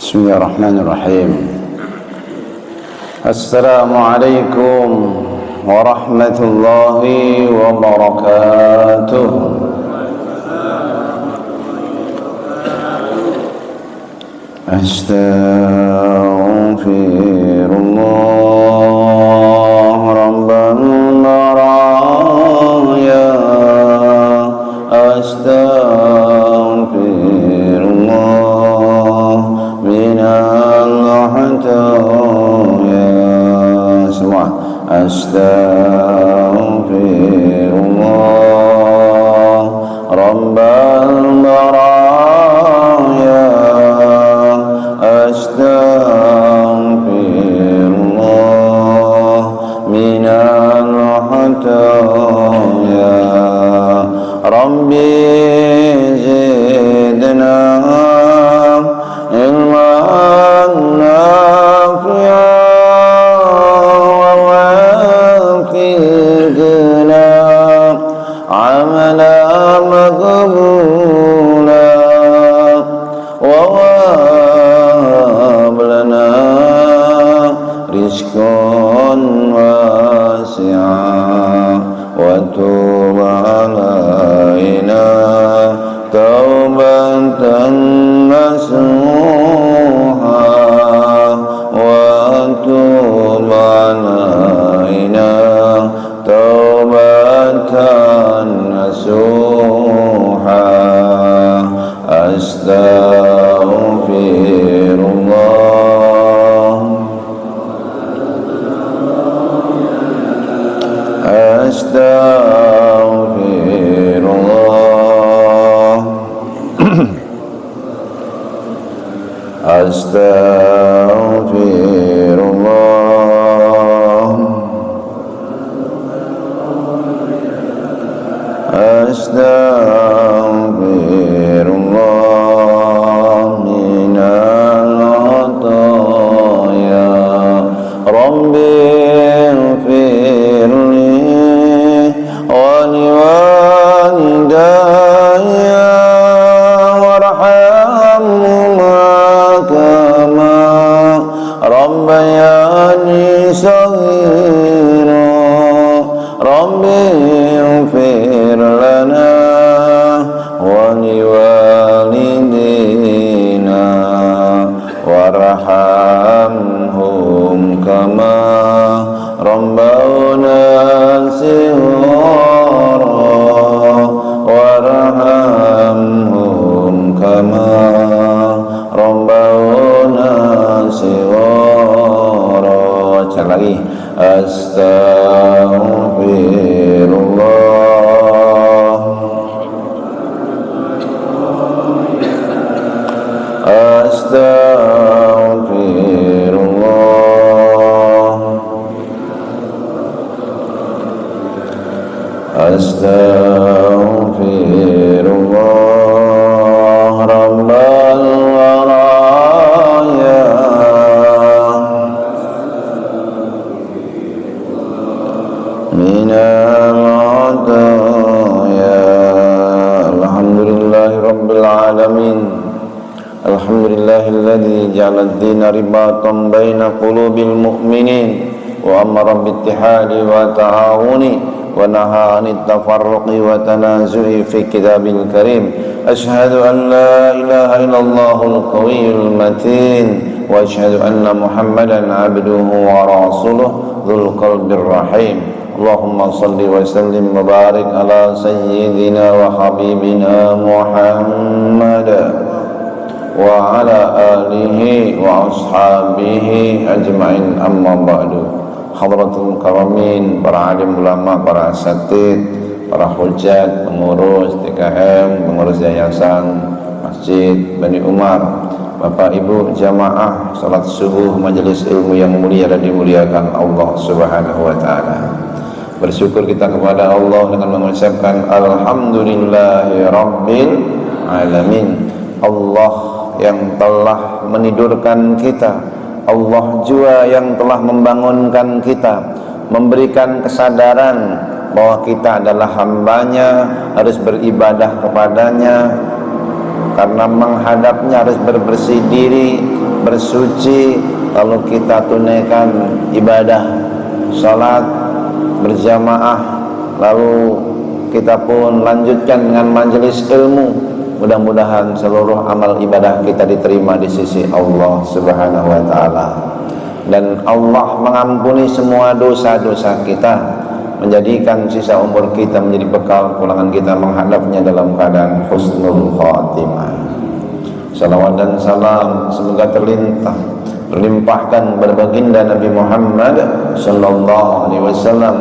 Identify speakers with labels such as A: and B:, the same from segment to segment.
A: Bismillahirrahmanirrahim. Assalamualaikum warahmatullahi wabarakatuh. Astaghfirullah rabbal baraya. Astaghfirullah minal hataya. Semua astaghfirullah rabbal baraya. Astaghfirullah minal hataya. Rabbi zidna ilman nafi'an wa wafiqna amalan maqbula wa wahab lana rizqan wasi'a wa tub alaina taubatan nasuha wa tub alaina taubatan nasuha. Astaghfirullah Astaghfirullah Astaghfirullah Astaghfirullah minal hataya. Rabbi ighfirli wa liwalidayya warhamhuma kama rabbayani shaghira. Rabbi ighfir lana wa liwalidina warhamhum kama rabbawna shighara. Warhamhum kama rabbawna shighara. Cek lagi. Astaghfirullah Astaghfirullah Astaghfirullah rabbal baraya. Minal hataya. Alhamdulillahi rabbil alamin. Alhamdulillahilladzi ja'ala ad-dina ribatan baina qulubil mu'minin wa amara bittihadi wa ta'awuni wa naha 'anit tafarruqi wa tanazu'i fi kitabil karim. Ashhadu an la ilaha illallahul qawiyyul matin wa ashhadu anna Muhammadan 'abduhu wa rasuluhu dzul qalbir rahim. Allahumma salli wa sallim wa barik ala sayyidina wa habibina Muhammad wa ala alihi wa ashabihi ajma'in, amma ba'du. Hadratul karamin, para alim ulama, para asatid, para hujjat, pengurus TKM, pengurus yayasan Masjid Bani Umar, Bapak Ibu jamaah salat subuh majelis ilmu yang mulia dan dimuliakan Allah Subhanahu wa taala. Bersyukur kita kepada Allah dengan mengucapkan alhamdulillahi rabbil alamin. Allah yang telah menidurkan kita, Allah juga yang telah membangunkan kita, memberikan kesadaran bahwa kita adalah hambanya, harus beribadah kepadanya, karena menghadapnya harus berbersih diri, bersuci, lalu kita tunaikan ibadah salat berjamaah, lalu kita pun lanjutkan dengan majelis ilmu. Mudah-mudahan seluruh amal ibadah kita diterima di sisi Allah Subhanahu wa taala, dan Allah mengampuni semua dosa-dosa kita, menjadikan sisa umur kita menjadi bekal pulangan kita menghadapnya dalam keadaan husnul khatimah. Salawat dan salam semoga terlimpahkan kepada baginda Nabi Muhammad sallallahu alaihi wasallam,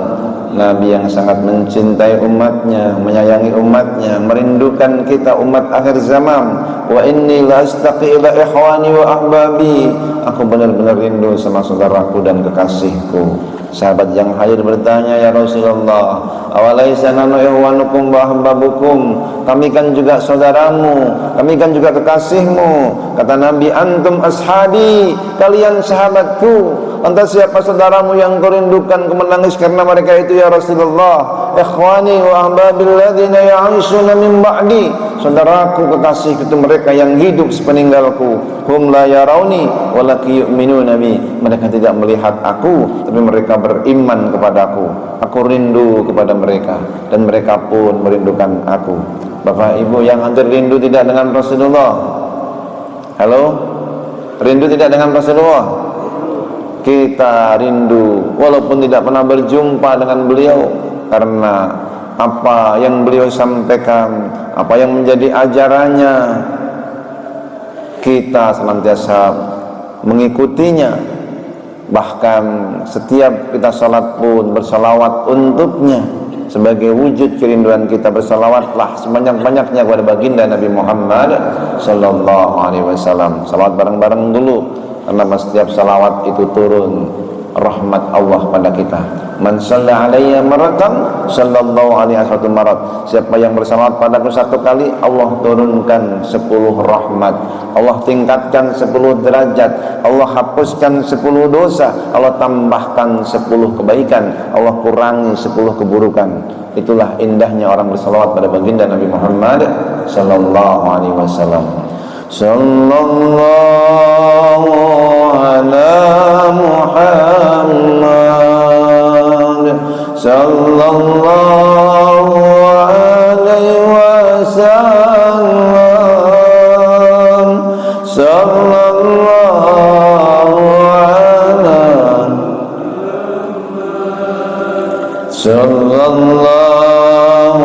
A: Nabi yang sangat mencintai umatnya, menyayangi umatnya, merindukan kita umat akhir zaman. Wa inni la astaqi ila ikhwani wa ahbabi, aku benar-benar rindu sama saudaraku dan kekasihku. Sahabat yang hadir bertanya, ya Rasulullah, awalaisa nanu ikhwanukum wa ahbabukum, kami kan juga saudaramu, kami kan juga kekasihmu. Kata Nabi, antum ashabi, kalian sahabatku. Lantas siapa saudaramu yang kau rindukan, kau menangis karena mereka itu ya Rasulullah? Ikhwani wa ahbabil ladzina ya'ishuna min ba'di, saudaraku kekasih itu mereka yang hidup sepeninggalku. Hum la yarawni walaki yu'minuna bi, mereka tidak melihat aku tapi mereka beriman kepadaku. Aku rindu kepada mereka dan mereka pun merindukan aku. Bapak Ibu yang hadir rindu tidak dengan Rasulullah? Halo? Rindu tidak dengan Rasulullah? Kita rindu walaupun tidak pernah berjumpa dengan beliau, karena apa yang beliau sampaikan, apa yang menjadi ajarannya, kita senantiasa mengikutinya. Bahkan setiap kita salat pun bersalawat untuknya. Sebagai wujud kerinduan kita, bersalawatlah sebanyak-banyaknya kepada baginda Nabi Muhammad sallallahu alaihi wasallam. Salawat bareng-bareng dulu, karena setiap salawat itu turun rahmat Allah pada kita. Man shalla alayya maratan sallallahu alaihi marat, siapa yang bersalawat padaku satu kali, Allah turunkan 10 rahmat, Allah tingkatkan 10 derajat, Allah hapuskan 10 dosa, Allah tambahkan 10 kebaikan, Allah kurangi 10 keburukan. Itulah indahnya orang bersalawat pada baginda Nabi Muhammad sallallahu alaihi wasallam. Sallallahu ala Muhammad, sallallahu alaihi wasallam, sallallahu ala, sallallahu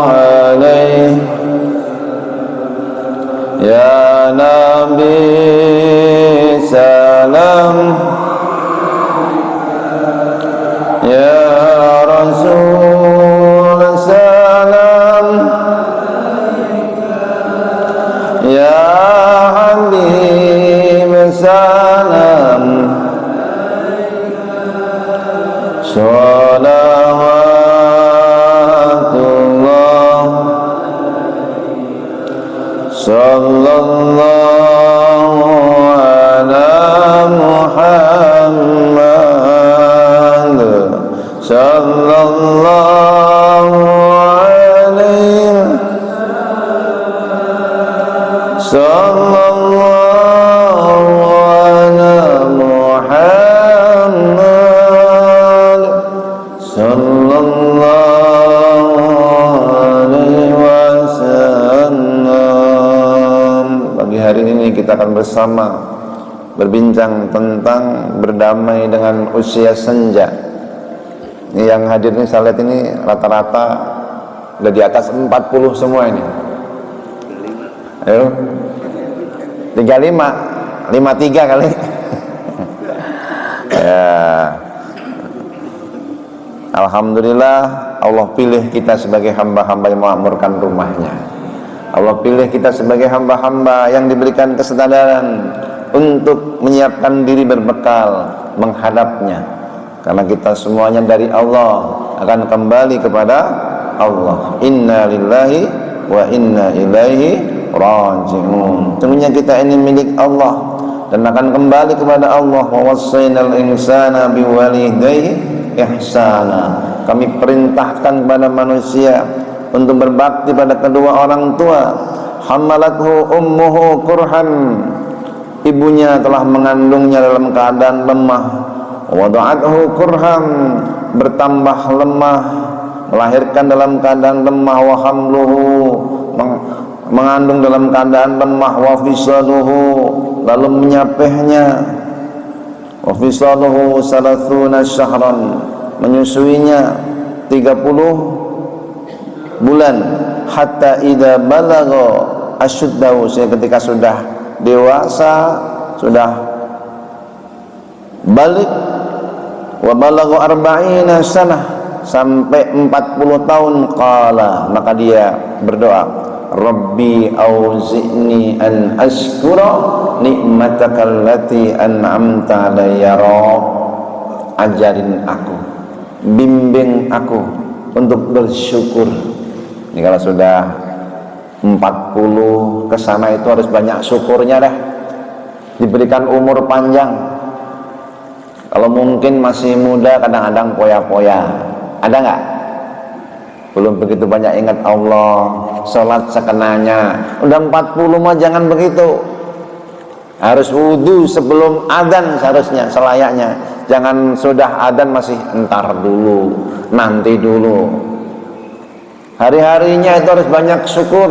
A: alaihi ya Nabi salam, ya Rasul salam, ya Habib salam, salawatullah sallallahu ala Muhammad, sallallahu alaihi, sallallahu ala Muhammad, sallallahu alaihi wasallam. Pagi hari ini kita akan bersama berbincang tentang berdamai dengan usia senja. Ini yang hadir ini saya lihat ini rata-rata udah di atas 40 semua ini. Ayo 35 53 kali. Ya. Alhamdulillah Allah pilih kita sebagai hamba-hamba yang memakmurkan rumahnya. Allah pilih kita sebagai hamba-hamba yang diberikan kesadaran untuk menyiapkan diri berbekal menghadapnya, karena kita semuanya dari Allah, akan kembali kepada Allah. Inna lillahi wa inna ilaihi raji'un. Tentunya kita ini milik Allah dan akan kembali kepada Allah. Wa wassaynal insana biwalidayhi ihsana, kami perintahkan kepada manusia untuk berbakti pada kedua orang tua. Hamalathu ummuhu kurhan ibunya telah mengandungnya dalam keadaan lemah, wada'athu kurham, bertambah lemah, melahirkan dalam keadaan lemah, wa hamluhu, mengandung dalam keadaan lemah, wa fisaluhu, lalu menyapihnya, wa fisaluhu salathuna syahran, menyusuinya 30 bulan, hatta idza balagha asyuddahu, ketika sudah dewasa, sudah balik, wa balagha arba'ina sanah, sampai 40 tahun, qala, maka dia berdoa, Rabbi auzi'ni an ashkura nikmataka allati an'amta alayya, ajarin aku, bimbing aku untuk bersyukur. Ini kalau sudah 40 ke sana itu harus banyak syukurnya dah, diberikan umur panjang. Kalau mungkin masih muda kadang-kadang poya-poya, ada nggak? Belum begitu banyak ingat Allah, sholat sekenanya. Udah 40 mah jangan begitu, harus wudu sebelum adzan seharusnya, selayaknya. Jangan sudah adzan masih entar dulu, nanti dulu. Hari-harinya itu harus banyak syukur,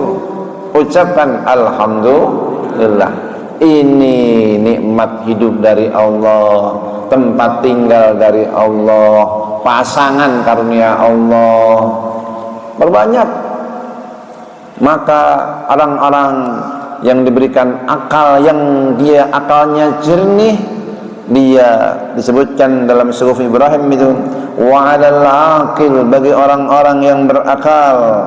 A: ucapkan alhamdulillah. Ini nikmat hidup dari Allah, tempat tinggal dari Allah, pasangan karunia Allah, berbanyak. Maka orang-orang yang diberikan akal, yang dia akalnya jernih, dia disebutkan dalam suhuf Ibrahim itu, wa 'alal aqil, bagi orang-orang yang berakal,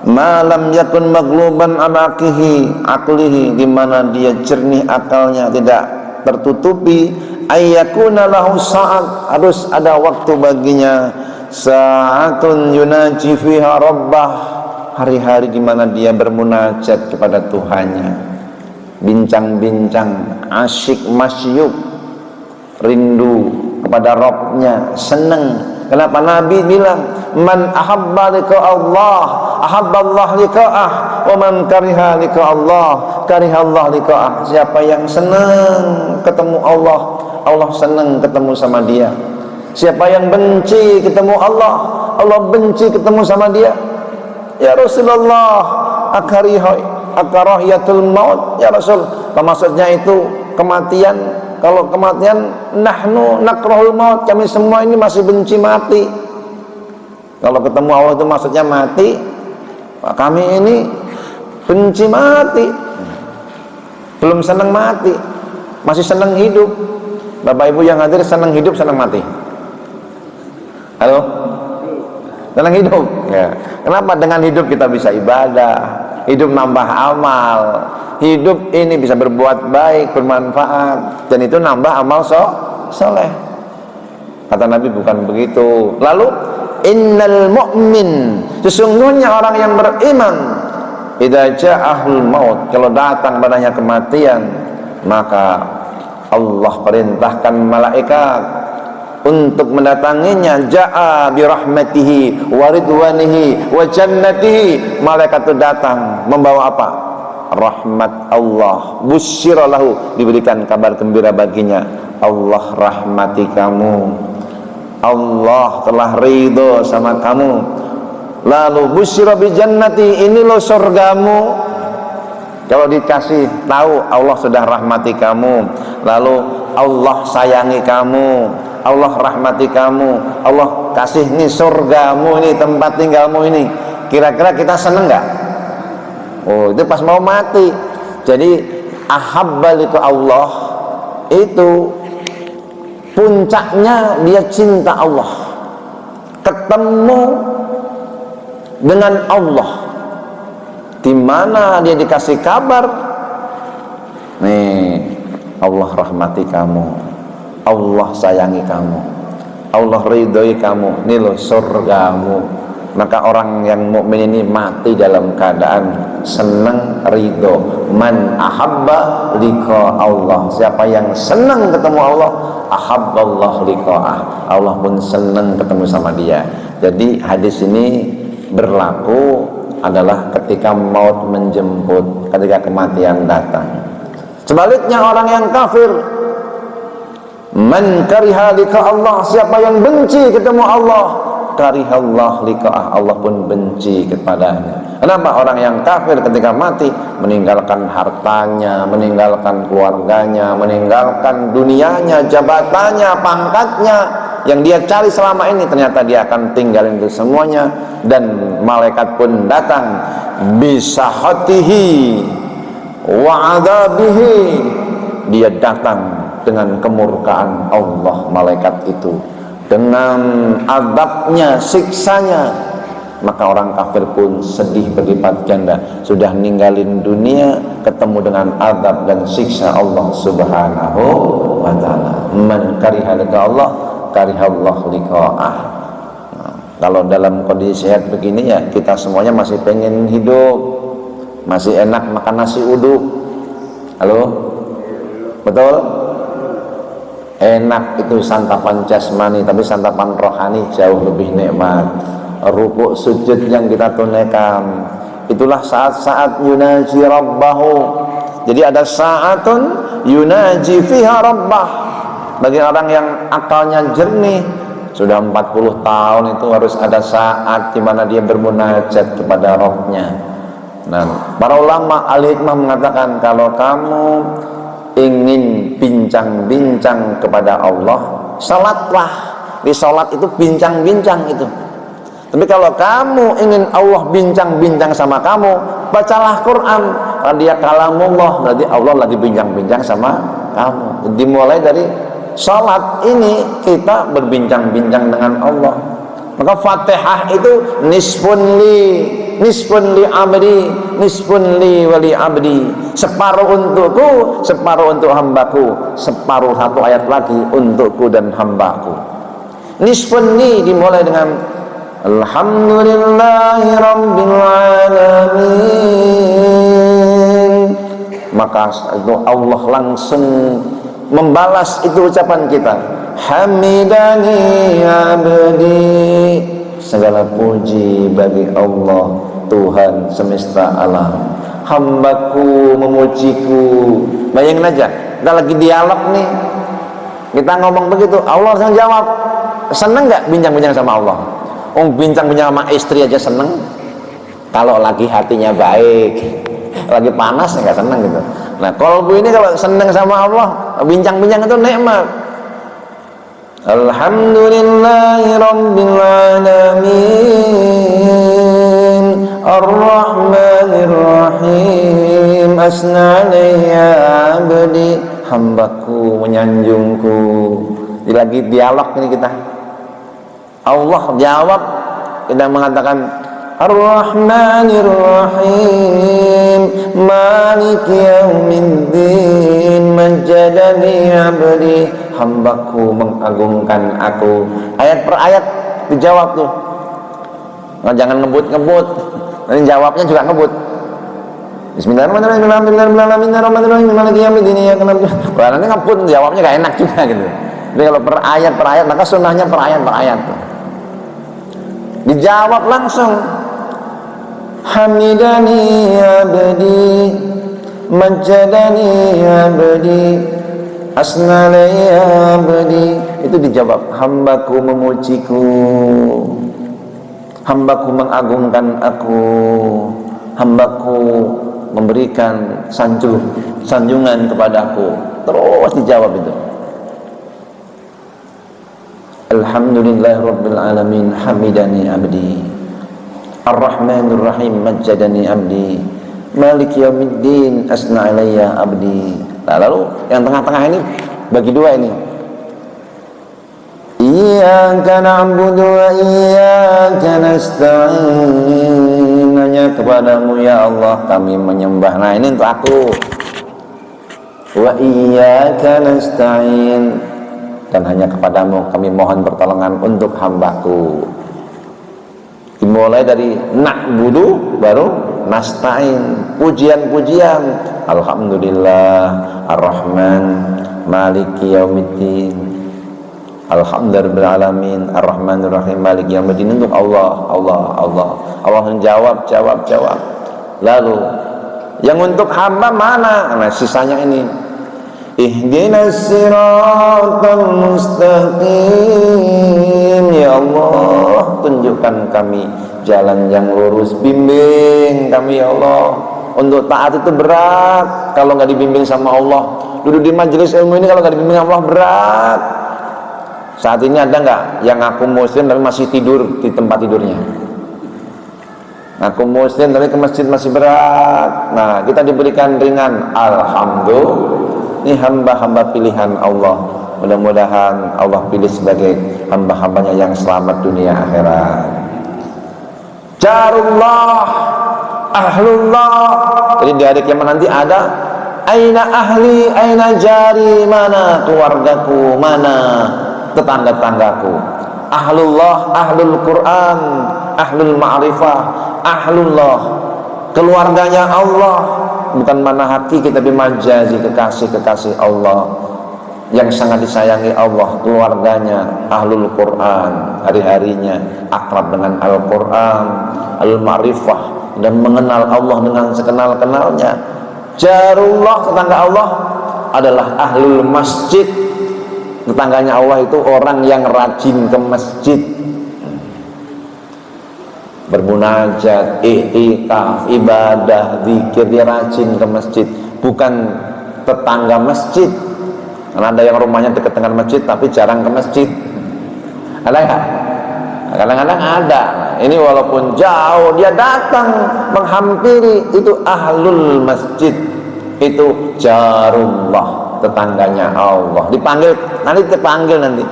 A: malam yakun magluban amakihi aklihi, di mana dia jernih akalnya, tidak tertutupi, ayyakuna lahu sa'at, harus ada waktu baginya, sa'atun yunaji fiha rabbah, hari-hari di mana dia bermunajat kepada Tuhannya, bincang-bincang, asyik masyuk, rindu kepada Rabbnya, senang. Kenapa Nabi bilang, man ahabba liqa Allah ahabba Allah liqa'ah, wa man kariha liqa Allah kariha Allah liqa'ah. Siapa yang senang ketemu Allah, Allah senang ketemu sama dia. Siapa yang benci ketemu Allah, Allah benci ketemu sama dia. Ya Rasulullah, akarahiyatul maut, ya Rasul, apa maksudnya itu kematian? Kalau kematian, nahnu nakrahul maut, kami semua ini masih benci mati. Kalau ketemu Allah itu maksudnya mati, kami ini benci mati, belum senang mati, masih senang hidup. Bapak Ibu yang hadir senang hidup, senang mati? Halo? Senang hidup ya. Kenapa? Dengan hidup kita bisa ibadah, hidup nambah amal, hidup ini bisa berbuat baik, bermanfaat, dan itu nambah amal soleh. Kata Nabi bukan begitu. Lalu innal mu'min, sesungguhnya orang yang beriman, idza ja'ahul maut, kalau datang padanya kematian, maka Allah perintahkan malaikat untuk mendatanginya, ja'a bi rahmatihi wa ridwanihi wa jannatihi. Malaikat itu datang membawa apa? Rahmat Allah. Busyira lahu, diberikan kabar gembira baginya, Allah rahmati kamu, Allah telah ridho sama kamu. Lalu busyira bi jannati, ini loh surgamu. Kalau dikasih tahu Allah sudah rahmati kamu, lalu Allah sayangi kamu, Allah rahmati kamu, Allah kasih nih surgamu, ini tempat tinggalmu ini, kira-kira kita seneng nggak? Oh, itu pas mau mati. Jadi ahabba liqa Allah itu puncaknya dia cinta Allah, ketemu dengan Allah, di mana dia dikasih kabar, nih Allah rahmati kamu, Allah sayangi kamu, Allah ridhoi kamu, ini loh surgamu. Maka orang yang mukmin ini mati dalam keadaan senang, ridho. Man ahabba liqa Allah, siapa yang senang ketemu Allah, ahabballah liqa'ah, Allah pun senang ketemu sama dia. Jadi hadis ini berlaku adalah ketika maut menjemput, ketika kematian datang. Sebaliknya orang yang kafir, man kariha liqa Allah, siapa yang benci ketemu Allah, karihallah liqa'ah, Allah pun benci kepadanya. Kenapa? Orang yang kafir ketika mati meninggalkan hartanya, meninggalkan keluarganya, meninggalkan dunianya, jabatannya, pangkatnya yang dia cari selama ini, ternyata dia akan tinggalin itu semuanya. Dan malaikat pun datang bisahatihi wa adabihi, dia datang dengan kemurkaan Allah, malaikat itu dengan azabnya, siksanya. Maka orang kafir pun sedih berlipat ganda, sudah ninggalin dunia, ketemu dengan azab dan siksa Allah Subhanahu wa ta'ala. Man kariha liqa Allah, karihallah liqa'ah. Nah, kalau dalam kondisi sehat begini ya, kita semuanya masih pengen hidup, masih enak makan nasi uduk. Halo? Betul? Enak itu santapan jasmani, tapi santapan rohani jauh lebih nikmat. Rukuk sujud yang kita tunaikan, itulah saat-saat yunaji rabbahu. Jadi ada saatun yunaji fiha rabbah. Bagi orang yang akalnya jernih, sudah 40 tahun itu harus ada saat di mana dia bermunajat kepada Rabbnya. Nah, para ulama ahli hikmah mengatakan, kalau kamu ingin bincang-bincang kepada Allah, salatlah. Di salat itu bincang-bincang itu. Tapi kalau kamu ingin Allah bincang-bincang sama kamu, bacalah Quran. Kalau dia kalamullah, berarti Allah lagi bincang-bincang sama kamu. Jadi mulai dari salat ini kita berbincang-bincang dengan Allah. Maka Fatihah itu nisfun li abdi, nisfun li wali abdi, separuh untukku, separuh untuk hambaku, separuh satu ayat lagi untukku dan hambaku. Nisfun li dimulai dengan alhamdulillahi rabbil alamin, maka itu Allah langsung membalas itu ucapan kita. Hamidani abdi, segala puji bagi Allah Tuhan semesta alam. Hambaku memujiku. Bayangin aja, kita lagi dialog nih, kita ngomong begitu, Allah langsung jawab. Seneng nggak bincang-bincang sama Allah? Bincang-bincang sama istri aja seneng. Kalau lagi hatinya baik, lagi panas nggak seneng gitu. Nah, kolbu ini kalau seneng sama Allah, bincang-bincang itu nikmat. Alhamdulillahi rabbil alamin, ar-rahmanir rahim, asna alayya abdi, hambaku menyanjungku. Jadi lagi dialog ini kita. Allah jawab, kita mengatakan ar-rahmanir rahim, maliki yaumiddin, majadani abdi, hambaku mengagungkan aku. Ayat per ayat dijawab tuh. Nah, jangan ngebut-ngebut, nanti jawabnya juga ngebut. Bismillahirrahmanirrahim, alhamdulillahirrahmanirrahim, maliki yaumiddin, ya kenapa? Wah, nanti ngebut, jawabnya gak enak juga gitu. Jadi kalau per ayat, maka sunnahnya per ayat tuh. Dijawab langsung. Hamidani abdi, majadani abdi, asnalayya abdi. Itu dijawab, hambaku memujiku, hambaku mengagungkan aku, hambaku memberikan sanjungan kepadaku. Terus dijawab itu. Alhamdulillah rabbil alamin, hamidani abdi, ar-rahmanir rahim, majjadani abdi, maliki yaumiddin, asna alayya abdi. Nah, lalu yang tengah-tengah ini bagi dua ini. Iyyaka na'budu wa iyyaka nasta'in, hanya kepadamu ya Allah kami menyembah. Nah, ini untuk aku. Wa iyyaka nasta'in, dan hanya kepadamu kami mohon pertolongan untuk hambaku. Dimulai dari na'budu baru nasta'in, pujian-pujian. Alhamdulillah ar-Rahman maliki yaumiddin, alhamdulillah alamin, ar-Rahmanir Rahim, maliki yaumiddin, untuk Allah. Allah menjawab. Lalu Yang untuk hamba mana? Nah, sisanya ini. Ihdinas siratal mustaqim. Ya Allah, tunjukkan kami jalan yang lurus, bimbing kami ya Allah. Untuk taat itu berat kalau nggak dibimbing sama Allah. Duduk di majelis ilmu ini kalau nggak dibimbing sama Allah berat. Saat ini ada nggak yang ngaku muslim tapi masih tidur di tempat tidurnya? Ngaku muslim tapi ke masjid masih berat. Nah, kita diberikan ringan. Alhamdulillah. Ini hamba-hamba pilihan Allah. Mudah-mudahan Allah pilih sebagai hamba-hambanya yang selamat dunia akhirat. Jarullah, ahlullah. Jadi di hari kiamat nanti ada aina ahli, aina jari, mana keluargaku, mana tetangga-tanggaku. Ahlullah, ahlul Quran, ahlul ma'rifah, ahlullah, keluarganya Allah. Bukan mana hakiki tapi majazi, kekasih-kekasih Allah yang sangat disayangi Allah, keluarganya ahlul Quran, hari-harinya akrab dengan Al-Quran, al-ma'rifah, dan mengenal Allah dengan sekenal-kenalnya. Jarullah, tetangga Allah adalah ahlul masjid. Tetangganya Allah itu orang yang rajin ke masjid, bermunajat, i'tikaf, ibadah, zikir, dia rajin ke masjid. Bukan tetangga masjid. Karena ada yang rumahnya dekat dengan masjid tapi jarang ke masjid. Ada nggak? Kadang-kadang ada. Ini walaupun jauh dia datang menghampiri, itu ahlul masjid, itu jarullah, tetangganya Allah. Dipanggil, nanti dipanggil nanti.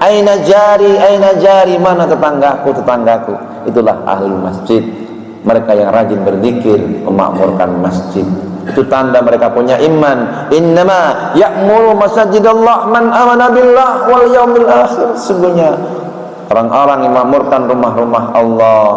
A: Aina jari, mana tetanggaku, tetanggaku. Itulah ahlul masjid. Mereka yang rajin berzikir, memakmurkan masjid. Itu tanda mereka punya iman. Innama ya'muru masajidallah man amana billah wal yaumil akhir. Sesungguhnya orang-orang yang memakmurkan rumah-rumah Allah,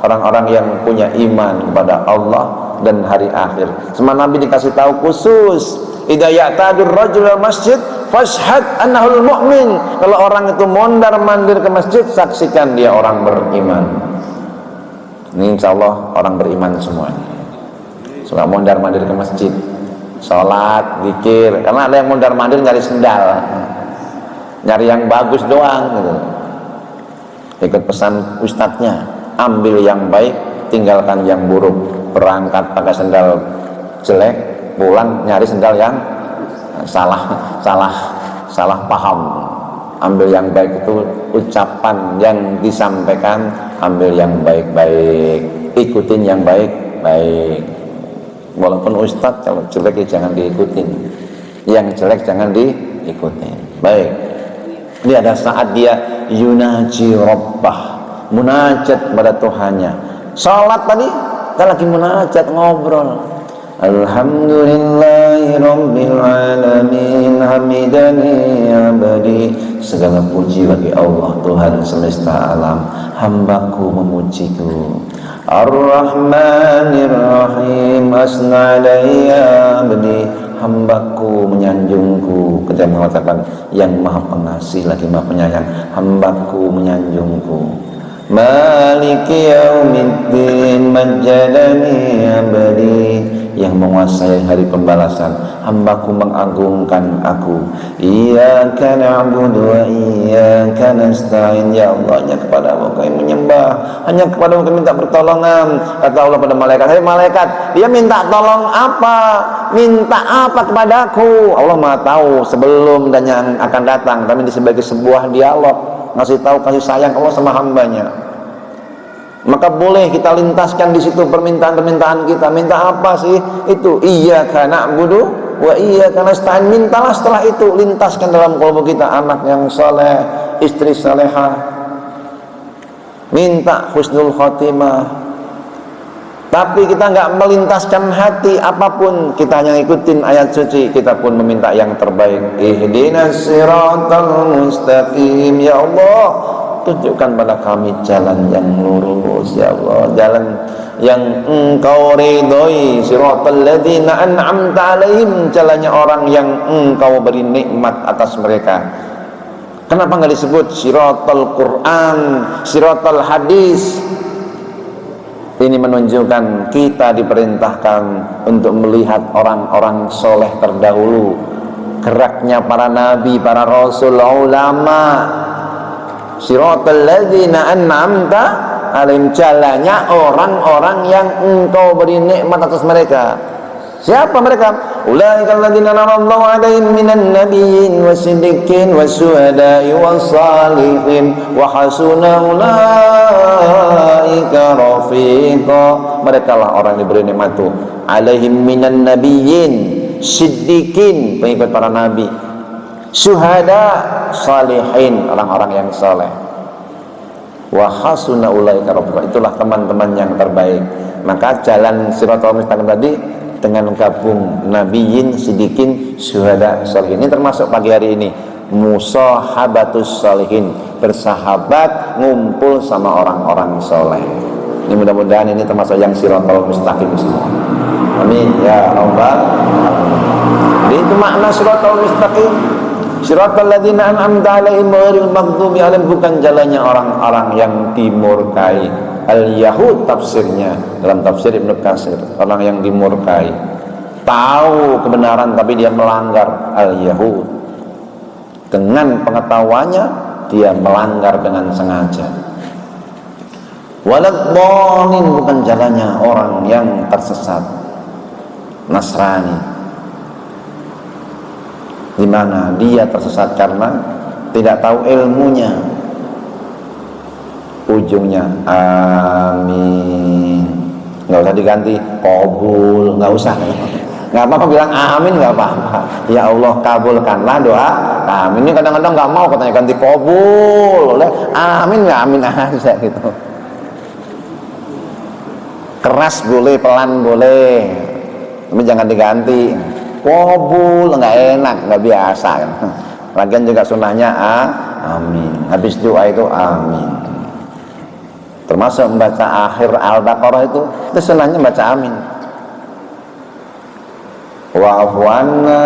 A: orang-orang yang punya iman kepada Allah dan hari akhir. Semua Nabi dikasih tahu khusus, idza ya'tadur rajul masjid fashhad annahul mu'min. Kalau orang itu mondar-mandir ke masjid, saksikan dia orang beriman. Ini insyaallah orang beriman semuanya. Suka mondar-mandir ke masjid, sholat, zikir. Karena ada yang mondar-mandir nyari sendal, nyari yang bagus doang gitu. Ikut pesan ustadznya, ambil yang baik, tinggalkan yang buruk. Berangkat pakai sendal jelek, pulang nyari sendal yang salah paham. Ambil yang baik itu ucapan yang disampaikan, ambil yang baik-baik, ikutin yang baik-baik. Walaupun ustadz kalau jelek ya jangan diikutin, yang jelek jangan diikutin. Baik, ini ada saat dia yunaji rabbah, munajat pada Tuhannya. Salat tadi kita lagi munajat, ngobrol. Alhamdulillahi rabbil alamin, hamidani abadi. Segala puji bagi Allah Tuhan semesta alam, hambaku memujiku. Ar-Rahmanir Rahim, asna alayya abdi, hambaku menyanjungku. Ketika mengatakan yang maha pengasih lagi maha penyayang, hambaku menyanjungku. Maliki yaumiddin, majjadani abdi, yang menguasai hari pembalasan, hambaku mengagungkan aku. Iyyaka na'budu wa iyyaka nasta'in. Ya Allah, hanya kepadamu kami menyembah, hanya kepadamu kami minta pertolongan. Kata Allah pada malaikat, hai malaikat, dia minta tolong apa? Minta apa kepadaku? Allah Maha tahu sebelum dan yang akan datang. Kami sebagai sebuah dialog, ngasih tahu kasih sayang Allah sama hambanya. Maka boleh kita lintaskan di situ permintaan-permintaan kita. Minta apa sih? Itu iyyaka na'budu wa iyyaka nasta'in. Mintalah setelah itu, lintaskan dalam kalbu kita anak yang saleh, istri salehah. Minta husnul khotimah. Tapi kita nggak melintaskan hati apapun, kita hanya ikutin ayat suci, kita pun meminta yang terbaik. Ihdinas siratal mustaqim. Ya Allah, tunjukkan pada kami jalan yang lurus ya Allah, jalan yang Engkau ridhoi. Siratal ladzina an'amta alaihim, jalannya orang yang Engkau beri nikmat atas mereka. Kenapa nggak disebut siratal Quran, siratal hadis? Ini menunjukkan kita diperintahkan untuk melihat orang-orang soleh terdahulu, geraknya para nabi, para rasul, ulama. Siratal ladzina an'amta alaihim, jalannya orang-orang yang engkau beri nikmat atas mereka. Siapa mereka? Ulaikal ladzina an'amallahu alaihim minan nabiyyin wasiddiqin wasyuhada'i wassalihin wa hasuna ulaika rafiqa. Mereka lah orang yang diberi nikmat itu. Alaihim minan nabiyyin, siddiqin, pengikut para nabi, syuhada, salihin, orang-orang yang saleh, wa hasuna ulaika rafiqa, itulah teman-teman yang terbaik. Maka jalan siratal mustaqim tadi dengan gabung nabiyyin, siddiqin, syuhada, salihin, ini termasuk pagi hari ini musahabatus salihin, bersahabat, ngumpul sama orang-orang soleh. Ini mudah-mudahan ini termasuk yang siratal mustaqim semua. Amin ya rabbal alamin. Jadi itu makna siratal mustaqim. Siratal ladzina an'amta alaihim ghairil maghdubi alaihim, bukan jalannya orang-orang yang dimurkai. Al-Yahud tafsirnya dalam tafsir Ibnu Katsir, orang yang dimurkai, tahu kebenaran tapi dia melanggar. Al-Yahud, dengan pengetahuannya dia melanggar dengan sengaja. Waladhdallin, bukan jalannya orang yang tersesat. Nasrani, di mana dia tersesat karena tidak tahu ilmunya. Ujungnya amin, nggak usah diganti qabul, nggak usah, nggak apa-apa bilang amin, nggak apa-apa. Ya Allah kabulkanlah doa kami. Ini kadang-kadang nggak mau katanya ganti qabul, oleh amin, nggak amin aja gitu. Keras boleh, pelan boleh, tapi jangan diganti qabul, nggak enak, nggak biasa kan. Lagian juga sunnahnya amin, habis doa itu amin. Termasuk membaca akhir Al-Baqarah itu sunnahnya baca amin. Wa'fu 'anna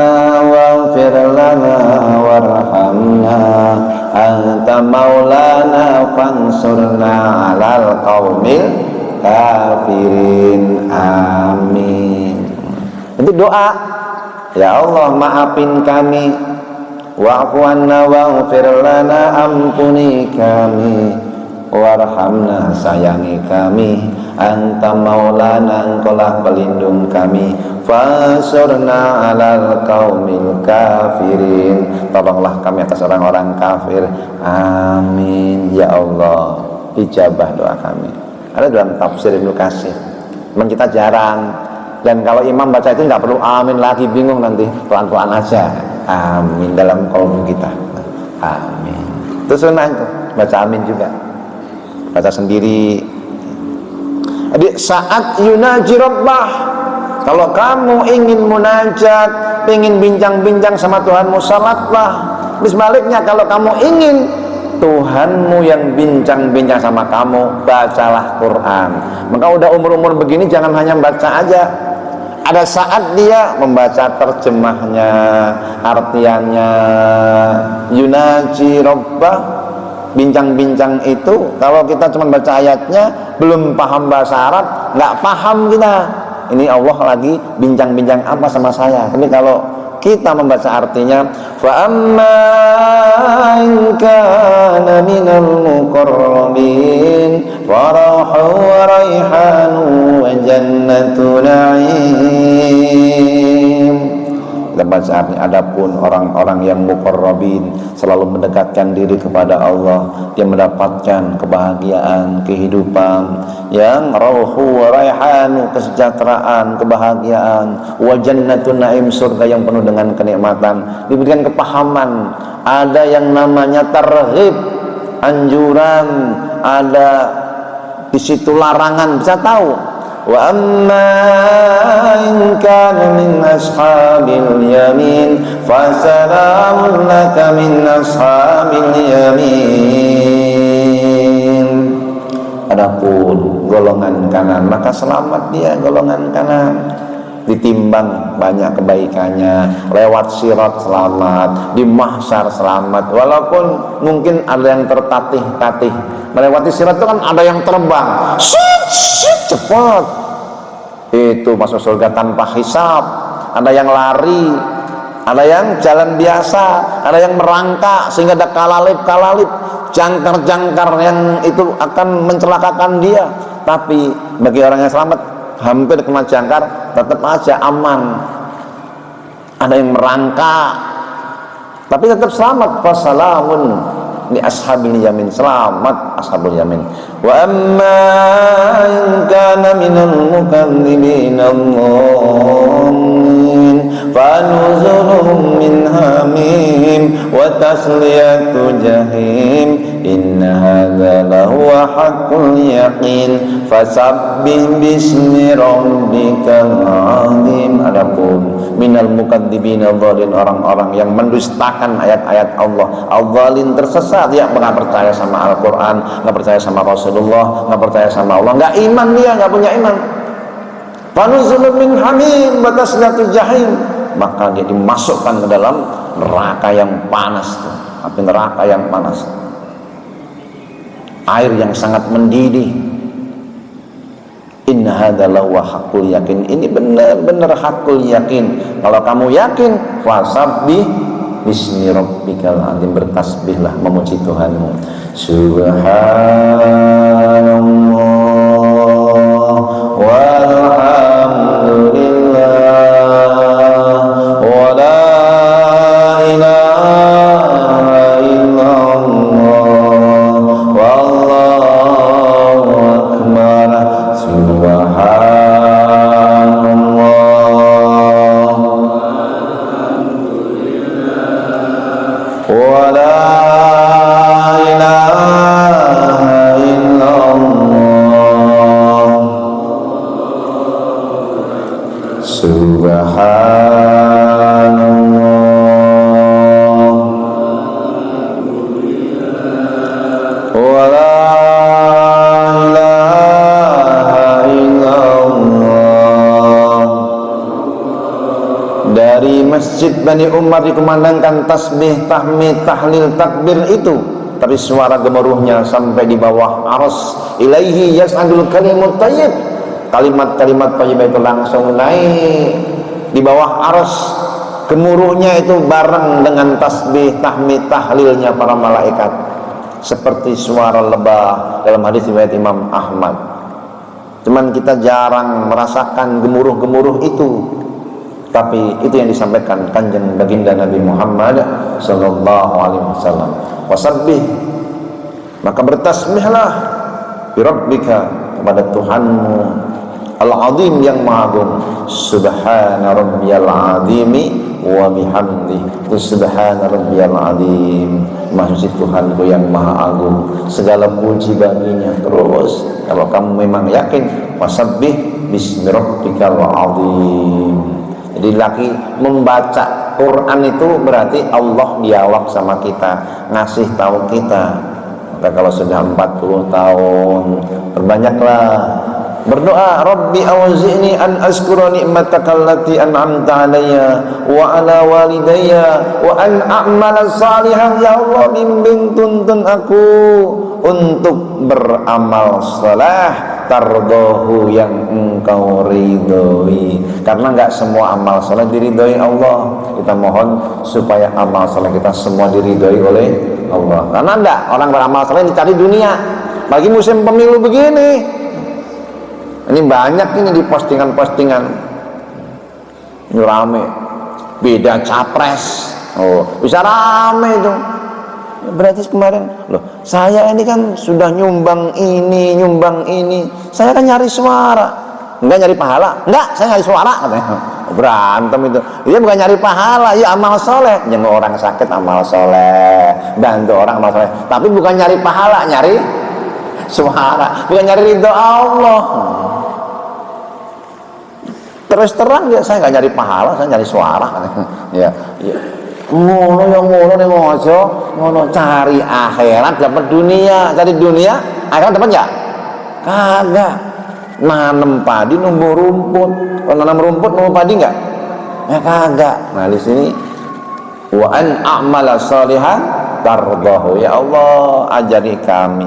A: waghfir lana warhamna anta maulana fansurna 'alal qaumil kafirin. Amin. Itu doa. Ya Allah, maafin kami. Wa'fu 'anna waghfir lana, ampuni kami. Warhamna, sayangi kami. Anta maulana, engkaulah pelindung kami. Fansurna 'alal qaumil kafirin, tolonglah kami atas orang-orang kafir. Amin ya Allah, ijabah doa kami. Ada dalam tafsir Ibnu Katsir, memang kita jarang. Dan kalau imam baca itu nggak perlu amin lagi, bingung nanti, pelan-pelan aja amin dalam kaum kita. Amin, itu sunnah itu, baca amin juga, baca sendiri. Jadi saat yunaji rabbah, kalau kamu ingin munajat, ingin bincang-bincang sama Tuhanmu, salatlah. Sebaliknya kalau kamu ingin Tuhanmu yang bincang-bincang sama kamu, bacalah Quran. Maka udah umur-umur begini jangan hanya baca aja. Ada saat dia membaca terjemahnya, artiannya. Yunaji rabbah, bincang-bincang itu, kalau kita cuma baca ayatnya, belum paham bahasa Arab, nggak paham kita. Ini Allah lagi bincang-bincang apa sama saya. Tapi kalau kita membaca artinya, fa amma in kana minal muqarrabin farahu wa raihanu wa jannatu na'im. Kita baca artinya, adapun orang-orang yang muqarrabin, selalu mendekatkan diri kepada Allah, dia mendapatkan kebahagiaan, kehidupan yang rauhu wa raihanu, kesejahteraan, kebahagiaan, wa jannatun na'im, surga yang penuh dengan kenikmatan. Diberikan kepahaman, ada yang namanya targhib, anjuran, ada di situ larangan, bisa tahu. Wa amma in kana min ashabil yamin fasalamun laka min ashabil yamin. Adapun golongan kanan, maka selamat dia golongan kanan. ditimbang banyak kebaikannya, lewat sirat selamat, di mahsyar selamat. Walaupun mungkin ada yang tertatih-tatih melewati sirat itu kan, ada yang terbang cepat itu masuk surga tanpa hisab, ada yang lari, ada yang jalan biasa, ada yang merangkak sehingga ada kalalip, jangkar-jangkar yang itu akan mencelakakan dia. Tapi bagi orang yang selamat, hampir kena jangkar tetap aja aman. Ada yang merangkak tapi tetap selamat. Wassalamun li ashabil yamin, selamat ashabul yamin. Wa amma in kana minal mukadzibin fanuzulun min hamim wa tasliyatu jahim inna hadza lahuwa haqqul yaqin fasabbih bismi rabbikal azim. Adapun minal mukadzibina dzalin, orang-orang yang mendustakan ayat-ayat Allah, al-dzalin tersesat, dia nggak percaya sama Al-Quran, nggak percaya sama Rasulullah, nggak percaya sama Allah, nggak iman, dia nggak punya iman. Fanuzulun min hamim wa tasliyatu jahim, maka dia dimasukkan ke dalam neraka yang panas, api neraka yang panas, air yang sangat mendidih. Inna hadza lahu haqqul yakin, ini benar-benar hakul yakin. Kalau kamu yakin, fasabbih bismi rabbikal azim, bertasbihlah memuji Tuhanmu. Subhanallah walhamdulillah wa la ilaha illallah wallahu akbar. Subhanallah wa la ilaha illallah. Subhanallah wa la ilaha illallah. Dari Masjid Bani Umar dikumandangkan tasbih, tahmid, tahlil, takbir itu, tapi suara gemuruhnya sampai di bawah arsy. Ilaihi yas'adul kalimut thayyib, kalimat-kalimat thayyibah itu langsung naik di bawah arsy. Gemuruhnya itu bareng dengan tasbih, tahmid, tahlilnya para malaikat, seperti suara lebah dalam hadis riwayat Imam Ahmad. Cuman kita jarang merasakan gemuruh-gemuruh itu, tapi itu yang disampaikan kanjeng baginda Nabi Muhammad sallallahu alaihi wasallam. Wasabbih, maka bertasbihlah bi rabbika, kepada Tuhanmu, al-azim yang maha agung. Subhana rabbiyal azimi wa bihamdi, subhana rabbiyal azim, maha suci Tuhanku yang maha agung, segala puji baginya. Terus kalau kamu memang yakin, wasabbih bismi rabbikal azim. Jadi lagi membaca Quran itu berarti Allah dialog sama kita, ngasih tahu kita. Maka kalau sudah 40 tahun, perbanyaklah berdoa, Rabbi auzi'ni an azkura ni'mataka allati an'amta alayya wa ala walidayya wa an a'mala salihan. Ya Allah, bimbing tuntun aku untuk beramal saleh tardohu, yang engkau ridhoi. Karena enggak semua amal saleh diridhoi Allah. Kita mohon supaya amal saleh kita semua diridhoi oleh Allah. Karena enggak, orang beramal saleh dicari dunia. Bagi musim pemilu begini, ini banyak ini di postingan-postingan ini rame, beda capres, oh bisa rame itu. Berarti kemarin, loh saya ini kan sudah nyumbang ini, saya kan nyari suara, enggak nyari pahala, enggak, saya nyari suara katanya. Berantem itu, dia bukan nyari pahala, ya amal soleh, jenguk orang sakit amal soleh, bantu orang amal soleh, tapi bukan nyari pahala, nyari suara, bukan nyari ridho Allah. Terus terang dia, saya nggak nyari pahala, saya nyari suara. Ya, ya. Ngono yang ngono nih ngono cari akhirat dapat dunia, cari dunia akhirat dapat nggak? Kagak. nanam padi numbuh rumput. Kalau nanam rumput numbuh padi enggak? Ya kagak. Nah di sini wa an a'mala shalihan tardahu. Ya Allah, ajari kami,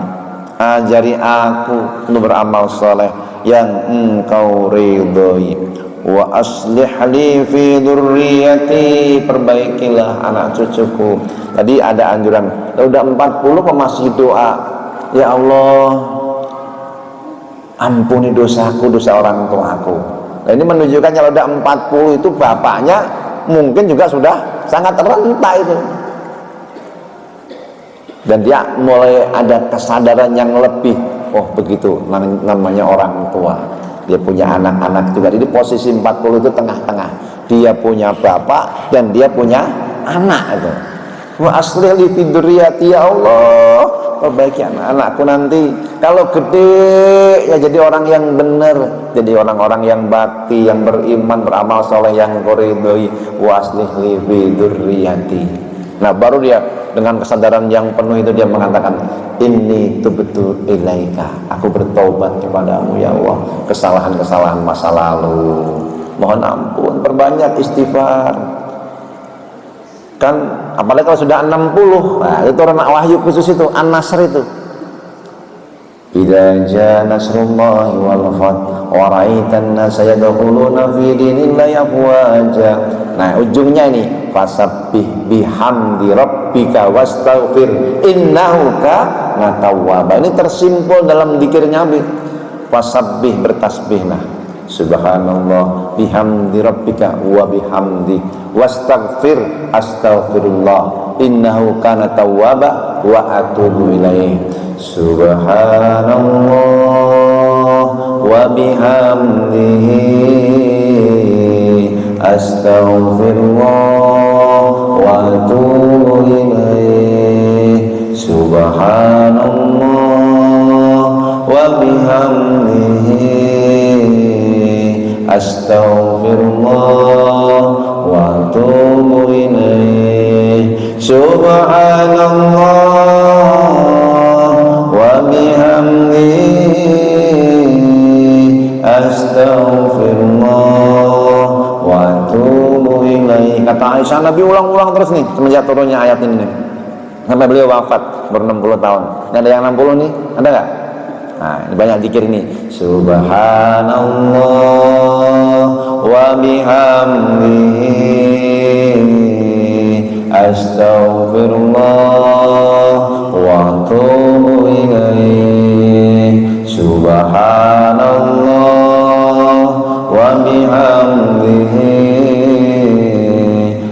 A: ajari aku untuk beramal soleh yang engkau ridhoi. Wa aslih li fi dzurriyyati, perbaikilah anak cucuku. Tadi ada anjuran, udah 40 kok masih doa, ya Allah ampuni dosaku, dosa orang tuaku. Nah ini menunjukkan kalau udah 40 itu bapaknya mungkin juga sudah sangat renta itu, dan dia mulai ada kesadaran yang lebih, oh begitu namanya orang tua. Dia punya anak-anak juga. Jadi posisi 40 itu tengah-tengah. Dia punya bapak dan dia punya anak itu. Wa aslih li fi dzurriyyati, ya Allah, perbaiki anak-anakku nanti. Kalau gede ya jadi orang yang benar, jadi orang-orang yang bakti, yang beriman, beramal soleh, yang ridhoi. Wa aslih li fi dzurriyyati. Nah baru dia dengan kesadaran yang penuh itu dia mengatakan, inni tubtu ilaika, aku bertobat kepadamu ya Allah, kesalahan-kesalahan masa lalu, mohon ampun, perbanyak istighfar. Kan apalagi kalau sudah 60, nah itu turun wahyu khusus itu, An-Nasr itu, idza jaa nasrullahi wal fath wa ra'aitan nasa yadkhuluna fi dinillahi afwaja. Nah ujungnya ini, fasabbih bihamdi rabbika wastaghfir innahu kana tawwaba. Ini tersimpul dalam dzikir Nabi. Fasabbih, bertasbihlah, subhanallah, bihamdi rabbika wa bihamdi, wastaghfir, astaghfirullah, innahu kana tawwaba wa atubu ilaih. Subhanallah wa bihamdihi, astaghfirullah wa atubu ilaih. Subhanallah wa bihamdihi, astaghfirullah wa atubu ilaih. Subhanallah wa bihamdihi, astaghfirullah wa atubu ilaih. Kata Aisyah, Nabi ulang-ulang terus nih semenjak turunnya ayat ini nih, sampai beliau wafat ber 60 tahun. Ini ada yang 60 nih, ada nggak? Nah ini banyak zikir ini. Subhanallah wa bihamdihi, astaghfirullah wa atubu ilaih. Subhanallah wa bihamdihi,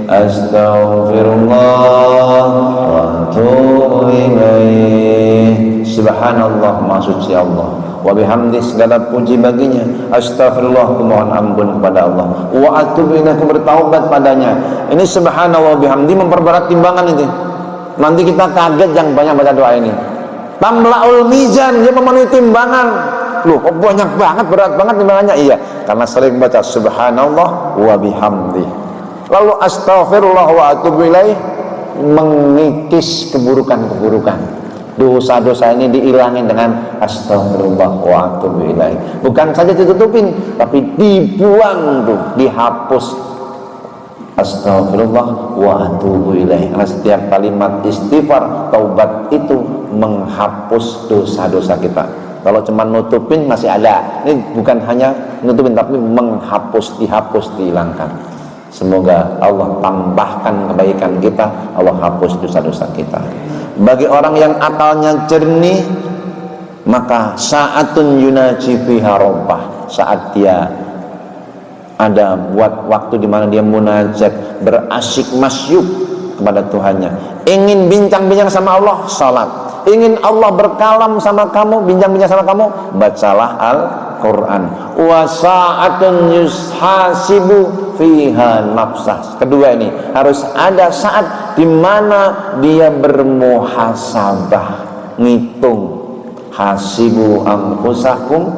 A: astaghfirullah wa atubu ilaih. Subhanallah, maha suci Allah, wa bihamdi, segala puji baginya, astaghfirullah, kumohon ampun kepada Allah, wa atubu ilaih, aku bertaubat padanya. Ini subhanallah wa bihamdi memperberat timbangan itu. Nanti kita kaget yang banyak baca doa ini. Tamlaul mizan, dia memenuhi timbangan. Loh, kok banyak banget, berat banget timbangannya? Iya, karena sering baca subhanallah wa bihamdi. Lalu astaghfirullah wa atubu ilaih, mengikis keburukan-keburukan. Dosa-dosa ini dihilangin dengan astaghfirullah wa atubu ilaih. Bukan saja ditutupin, tapi dibuang tuh, dihapus. Astaghfirullah wa atubu ilaih. Karena setiap kalimat istighfar, taubat itu menghapus dosa-dosa kita. Kalau cuma nutupin masih ada. Ini bukan hanya nutupin, tapi menghapus, dihapus, dihilangkan. Semoga Allah tambahkan kebaikan kita, Allah hapus dosa-dosa kita. Bagi orang yang akalnya jernih, maka saatun yunaji fiha rabbah, saat dia ada buat waktu di mana dia munajat, berasyik masyuk kepada Tuhannya, ingin bincang-bincang sama Allah, salat. Ingin Allah berkalam sama kamu, bincang-bincang sama kamu, bacalah Al-Quran. Wa sa'atun yushasibu fiha nafsah. Kedua ini harus ada saat di mana dia bermuhasabah, ngitung. Hasibu anfusakum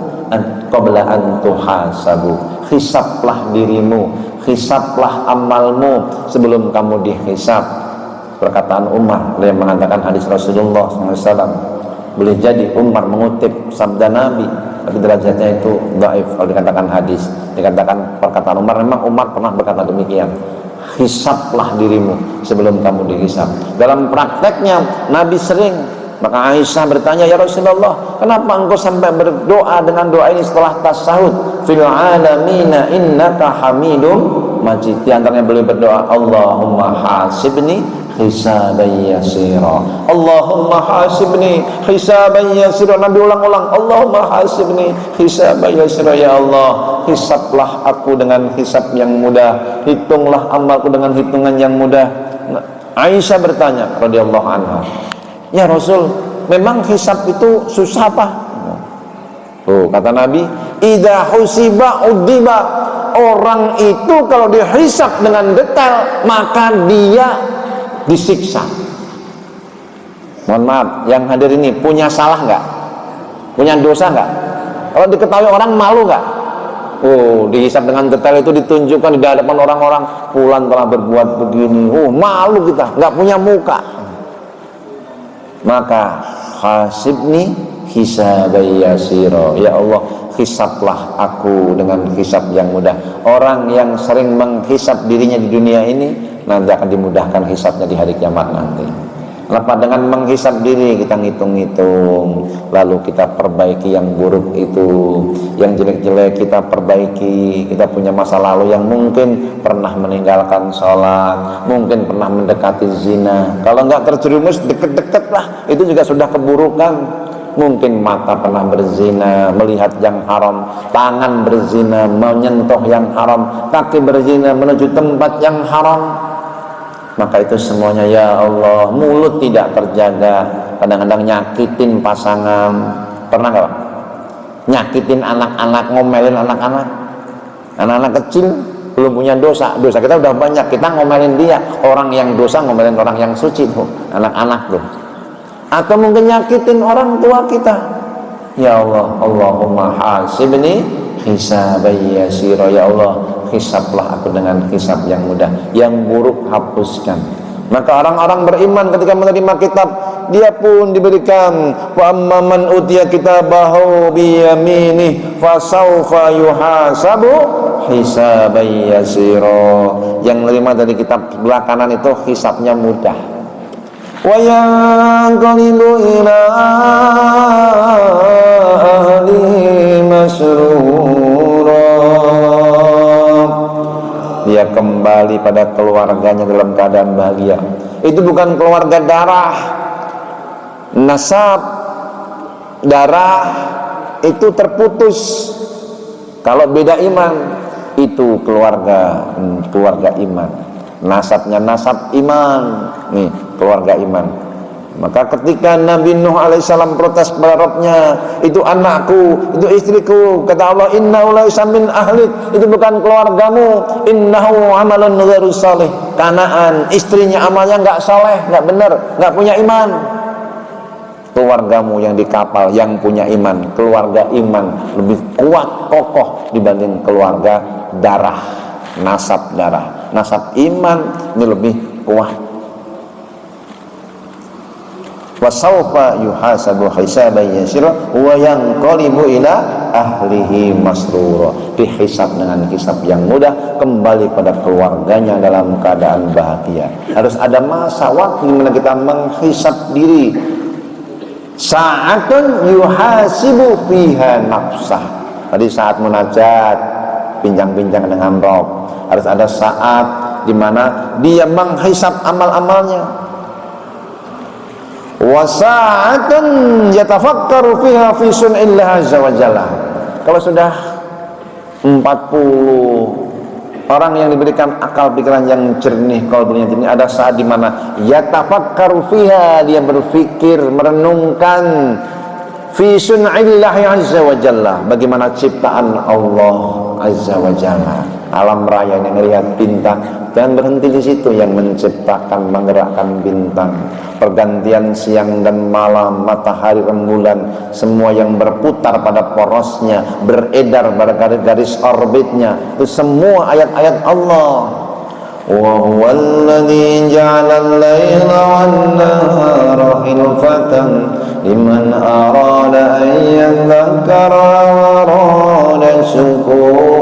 A: qabla an tuhasabu. Hisablah dirimu, hisablah amalmu sebelum kamu dihisab. Perkataan Umar yang mengatakan hadis Rasulullah SAW. Boleh jadi Umar mengutip sabda Nabi, tapi derajatnya itu dhaif kalau dikatakan hadis. Dikatakan perkataan Umar, memang Umar pernah berkata demikian, hisablah dirimu sebelum kamu dihisab. Dalam prakteknya Nabi sering, maka Aisyah bertanya, ya Rasulullah, kenapa engkau sampai berdoa dengan doa ini setelah tasyahud? Fil alamina innaka hamidum majid. Di antaranya beliau berdoa, Allahumma hasibni hisaban yasira, Allahumma hasibni hisaban yasira. Nabi ulang-ulang, Allahumma hasibni hisaban yasira, ya Allah, hisablah aku dengan hisab yang mudah, hitunglah amalku dengan hitungan yang mudah. Aisyah bertanya radhiyallahu anha, ya Rasul, memang hisab itu susah apa? Tuh kata Nabi, idza husiba udiba, orang itu kalau dihisab dengan detail maka dia disiksa. Mohon maaf, yang hadir ini punya salah nggak? Punya dosa nggak? Kalau diketahui orang malu nggak? Oh, dihisab dengan detail itu ditunjukkan di hadapan orang-orang, fulan telah berbuat begini. Oh, malu kita, nggak punya muka. Maka hasibni hisaban yasira, ya Allah, hisablah aku dengan hisab yang mudah. Orang yang sering menghisab dirinya di dunia ini nanti akan dimudahkan hisabnya di hari kiamat nanti. Kenapa? Dengan menghisab diri kita ngitung-ngitung, lalu kita perbaiki yang buruk itu, yang jelek-jelek kita perbaiki. Kita punya masa lalu yang mungkin pernah meninggalkan sholat, mungkin pernah mendekati zina. Kalau nggak terjerumus deket-deket lah, itu juga sudah keburukan. Mungkin mata pernah berzina, melihat yang haram, tangan berzina, menyentuh yang haram, kaki berzina, menuju tempat yang haram. Maka itu semuanya, ya Allah, mulut tidak terjaga, kadang-kadang nyakitin pasangan. Pernah nggak? Nyakitin anak-anak, ngomelin anak-anak. Anak-anak kecil belum punya dosa, dosa kita udah banyak, kita ngomelin dia. Orang yang dosa ngomelin orang yang suci tuh, anak-anak tuh. Atau mungkin nyakitin orang tua kita. Ya Allah, Allahumma hasibni hisaban yasira, ya Allah, hisablah aku dengan hisab yang mudah, yang buruk hapuskan. Maka orang-orang beriman ketika menerima kitab, dia pun diberikan, wa amman utiya kitabahu bi yaminih fasaufa yuhasabu hisaban yasira. Yang menerima dari kitab sebelah kanan itu hisabnya mudah. Wa yanqalibu ila ahli masrura, dia kembali pada keluarganya dalam keadaan bahagia. Itu bukan keluarga darah, nasab darah itu terputus. Kalau beda iman, itu keluarga iman. Nasabnya nasab iman, nih keluarga iman. Maka ketika Nabi Nuh alaihissalam protes kepada Rabbnya, itu anakku, itu istriku, kata Allah, innahu laisa min ahlik, itu bukan keluargamu, innahu amalun ghairu salih. Kanaan, istrinya amalnya nggak saleh, nggak benar, nggak punya iman. Keluargamu yang di kapal yang punya iman, keluarga iman lebih kuat kokoh dibanding keluarga darah, nasab darah. Nasab iman ini lebih kuat. Wasaufa yuhasabu hisaban yasira wa yanqalibu ila ahlihi masrura, dihisab dengan hisab yang mudah, kembali pada keluarganya dalam keadaan bahagia. Harus ada masa waktu di mana kita menghisab diri. Sa'atun yuhasibu fiha nafsah. Tadi saat munajat, bincang-bincang dengan Rabb, harus ada saat di mana dia menghisab amal-amalnya. Wa sa'atun yatafakkaru fiha fi sun'illah azza wa jalla. Kalau sudah 40 orang yang diberikan akal pikiran yang jernih, qalbunya jernih, ada saat di mana yatafakkaru fiha, dia berpikir, merenungkan fi sun'illah azza wa jalla, bagaimana ciptaan Allah azza wa jalla, alam raya yang melihat bintang. Dan berhenti di situ, yang menciptakan, menggerakkan bintang, pergantian siang dan malam, matahari, rembulan, semua yang berputar pada porosnya, beredar pada garis orbitnya, itu semua ayat-ayat Allah. Wa huwalladzi ja'ala al-laila wan-nahara khilfatan liman arada an yadhakkara wa arada syukura.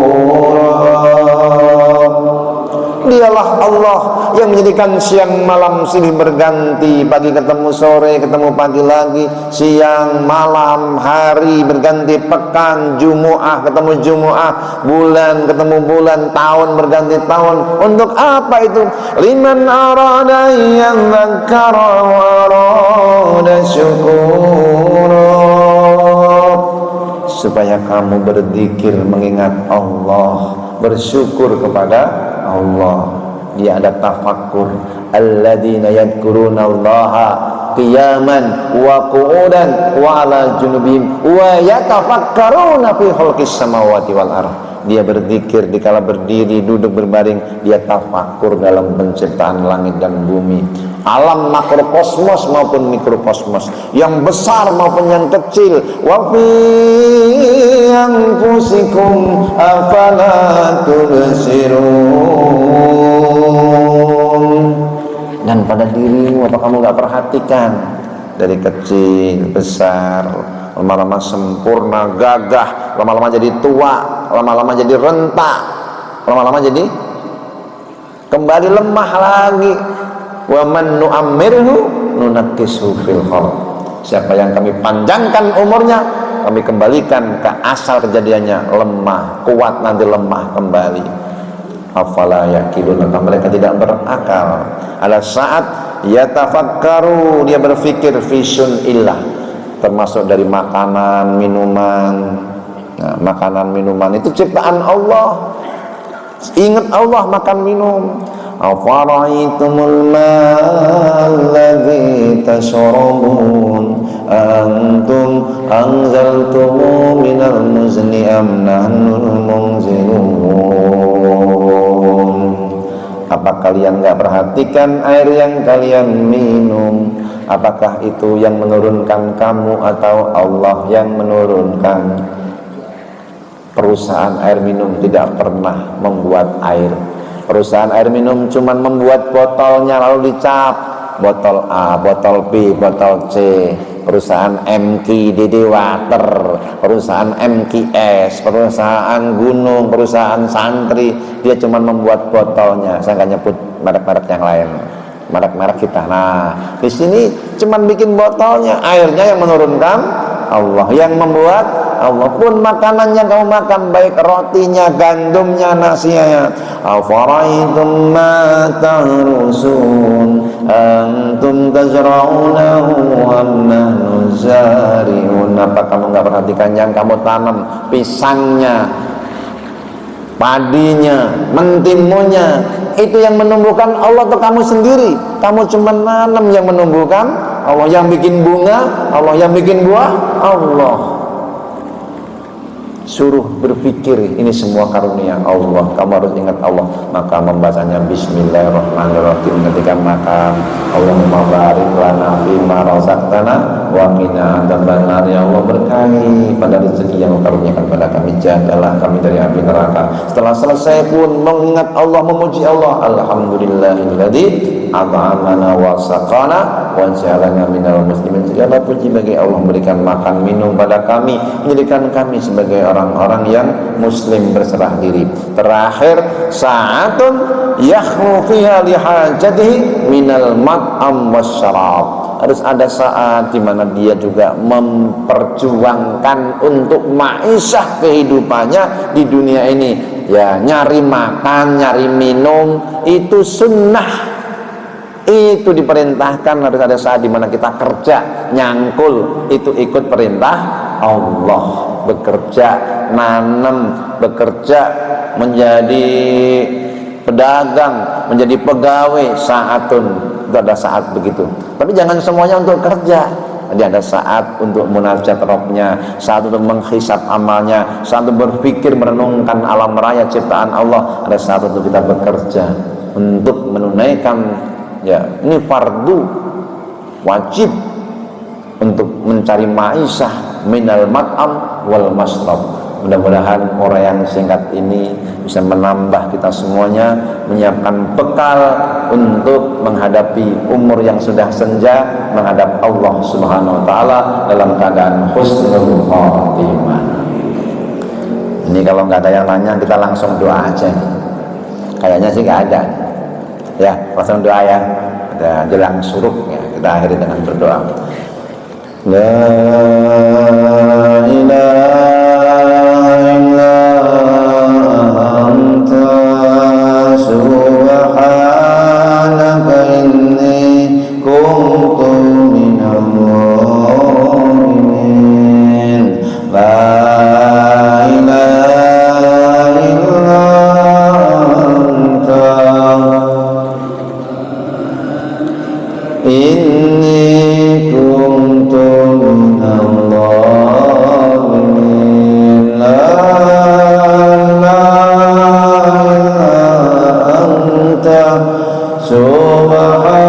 A: Dialah Allah yang menjadikan siang malam silih berganti, pagi ketemu sore, ketemu pagi lagi, siang malam, hari berganti, pekan, Jumu'ah ketemu Jumu'ah, bulan ketemu bulan, tahun berganti tahun. Untuk apa itu? Liman arada yadzakkara wa arada syukura, supaya kamu berzikir mengingat Allah, bersyukur kepada Allah. Dia ada tafakkur. Alladzina yadhkurunallaha qiyaman wa qu'udan wa ala junubihim wa yatafakkaruna fi khalqis samawati wal ardh. Dia berzikir dikala berdiri, duduk, berbaring. Dia tafakkur dalam penciptaan langit dan bumi, alam makrokosmos maupun mikrokosmos, yang besar maupun yang kecil. Wa fi anfusikum afala tubsirun. Dan pada dirimu, apa kamu gak perhatikan? Dari kecil, besar, lama-lama sempurna, gagah, lama-lama jadi tua, lama-lama jadi renta, lama-lama jadi kembali lemah lagi. Wa man nu'ammirhu nunakkishu fil khalq. Siapa yang kami panjangkan umurnya, kami kembalikan ke asal kejadiannya, lemah, kuat nanti lemah kembali. Afala yaqilun, mereka tidak berakal. Ada saat yatafakkaru, dia berpikir fi sunillah, termasuk dari makanan, minuman. Nah, makanan, minuman itu ciptaan Allah. Ingat Allah, makan, minum. Afara'aitumul ma'alladzi tashrabun antum anzaltumu minal muzni am nahnul munzilun. Apa kalian gak perhatikan air yang kalian minum? Apakah itu yang menurunkan kamu atau Allah yang menurunkan? Perusahaan air minum tidak pernah membuat air. Perusahaan air minum cuma membuat botolnya lalu dicap, botol A, botol B, botol C. Perusahaan MK DD Water, perusahaan MKS, perusahaan Gunung, perusahaan Santri, dia cuma membuat botolnya. Saya nggak nyebut merek-merek yang lain, merek-merek kita. Nah, di sini cuma bikin botolnya, airnya yang menurunkan Allah, yang membuat Allah. Pun makanan yang kamu makan, baik rotinya, gandumnya, nasinya. Afaraitum ma tahrusun antum tajra'unahu am nahnu zari'un. Apa kamu enggak perhatikan yang kamu tanam, pisangnya, padinya, mentimunnya, itu yang menumbuhkan Allah atau kamu sendiri? Kamu cuma nanam, yang menumbuhkan Allah, yang bikin bunga Allah, yang bikin buah Allah. Suruh berpikir, ini semua karunia Allah. Kamu harus ingat Allah, maka membacanya bismillahirrahmanirrahim ketika makan. Allahumma barik lana fima razaqtana wa qina adzabannar. Ya Allah, berkahi pada rezeki yang karuniakan pada kami, jagalah kami dari api neraka. Setelah selesai pun mengingat Allah, memuji Allah. Alhamdulillahilladzi at'amana wa saqana wa ja'alana minal muslimin. Segala puji bagi Allah, memberikan makan minum pada kami, menjadikan kami sebagai orang-orang yang muslim berserah diri. Terakhir, sa'atun yakhlu fiha lihajatihi minal mat'am wasyarab. Harus ada saat di mana dia juga memperjuangkan untuk ma'isyah kehidupannya di dunia ini. Ya, nyari makan, nyari minum, itu sunnah. Itu diperintahkan. Harus ada saat di mana kita kerja, nyangkul, itu ikut perintah Allah. Bekerja, nanam, bekerja, menjadi pedagang, menjadi pegawai, saatun, itu ada saat begitu. Tapi jangan semuanya untuk kerja. Jadi ada saat untuk munajat Rabbnya, saat untuk menghisap amalnya, saat untuk berpikir merenungkan alam raya ciptaan Allah. Ada saat untuk kita bekerja untuk menunaikan, ya, ini fardu wajib untuk mencari ma'isyah minal mat'am wal masrab. Mudah-mudahan orang yang singkat ini bisa menambah kita semuanya, menyiapkan bekal untuk menghadapi umur yang sudah senja, menghadap Allah Subhanahu wa taala dalam keadaan husnul khatimah. Ini kalau nggak ada yang nanya, kita langsung doa aja. Kayaknya sih nggak ada. Ya, langsung doa ya. Ada jelang syuruk ya. Kita akhiri dengan berdoa. La ilaha illa anta subhanaka inni kuntu minal zalimin. La ilaha illa anta inni kuntu minal zalimin. La ilaha anta subhanaka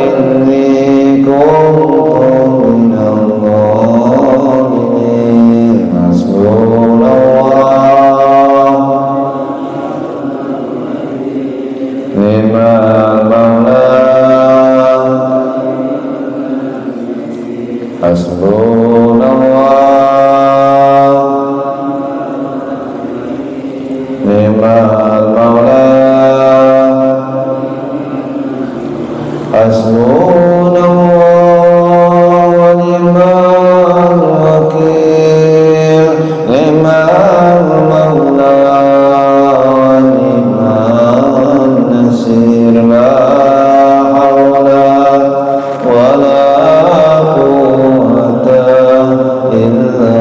A: inni kuntu minal zalimin. Hasbunallah ni'mal maula, hasbunallah ni'mal maula, hasbunallah wa ni'mal wakil. Ni'mal maula wa ni'mal nasir. La hawla wa la quwwata illa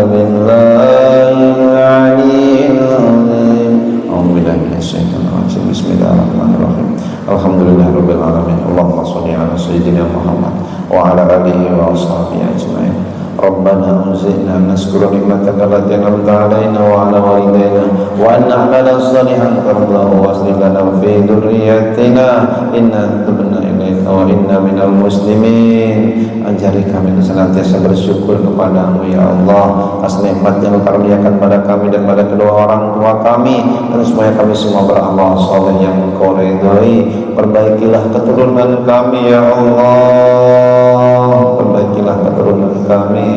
A: billahil aliyyil azim. A'udzubillahi minasyaitonir rajim. Bismillahirrahmanirrahim. Alhamdulillahirabbil alamin. Allahumma shalli ala sayyidina Muhammad wa ala alihi wa ashabihi ajmain. Rabbana anzilna naskura nikmataka allati an'amta 'alaina wa 'ala walidayna wa an na'mala shalihan tardahu wa aslih lana fi dzurriyyatina inna tubna ilaika wa inna minal muslimin. Ajari kami senantiasa bersyukur kepadamu ya Allah atas nikmat yang Engkau karuniakan pada kami dan pada kedua orang tua kami, dan supaya kami semua beramal saleh yang Engkau ridhoi. Perbaikilah keturunan kami ya Allah, perbaikilah keturunan kami.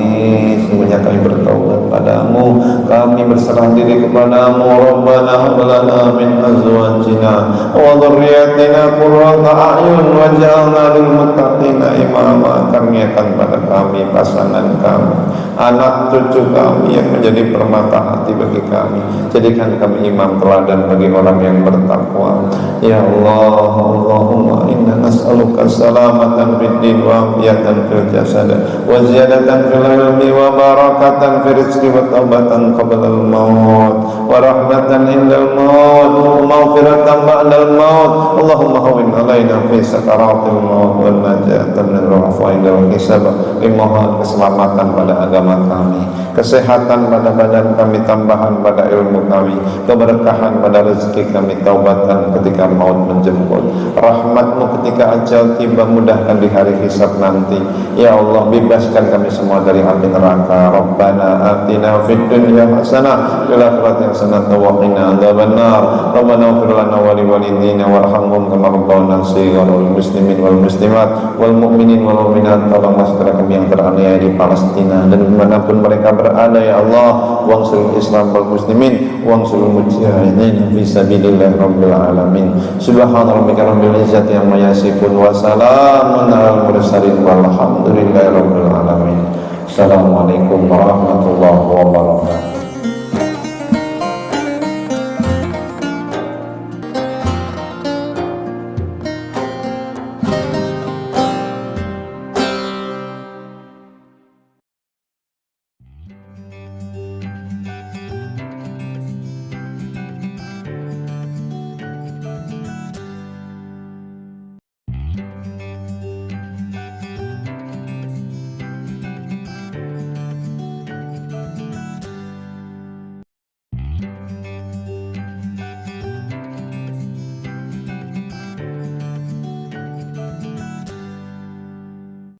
A: Semuanya kami bertaubat padamu, kami berserah diri kepadamu. Rabbana hab lana min azwajina wa dhurriyyatina qurrata a'yun waj'alna lil muttaqina imama. Karuniakan pada kami pasangan kami, anak cucu kami yang menjadi permata hati bagi kami. Jadikan kami imam teladan bagi orang yang bertakwa ya Allah. Allahumma inna nas'aluka salamatan fid din wa afiyatan fil jasad wa ziyadatan fil ilmi wa barakatan fil rizqi wa taubatan qabla al maut wa rahmatan indal maut wa maghfiratan ba'dal maut. Allahumma hawwin alaina fi sakaratil maut wal najatan min al-'afwa indal hisab. Mohon keselamatan pada agama kami, kesehatan pada badan kami, tambahan pada ilmu kami, keberkahan pada rezeki kami, taubatan ketika maut menjemput, rahmatmu ketika ajal tiba, mudahkan di hari hisab nanti ya Allah. Bebaskan kami semua dari api neraka. Rabbana atina fid dunya hasanah fil akhirati hasanah wa qina adzabannar. Rabbana ighfir lana wa li walidina warhamhum kama rabbauna shighara, wal muslimin wal muslimat wal mu'minin wal mu'minat. Tolonglah saudara kami yang teraniaya di Palestina dan dimanapun mereka berada ya Allah. Wangsul Islam wal muslimin, wangsul mujahidin fi sabilillah rabbil alamin. Subhana rabbika rabbil izzati amma yasifun wa salamun alal mursalin walhamdulillahi rabbil alamin. Assalamualaikum warahmatullahi wabarakatuh.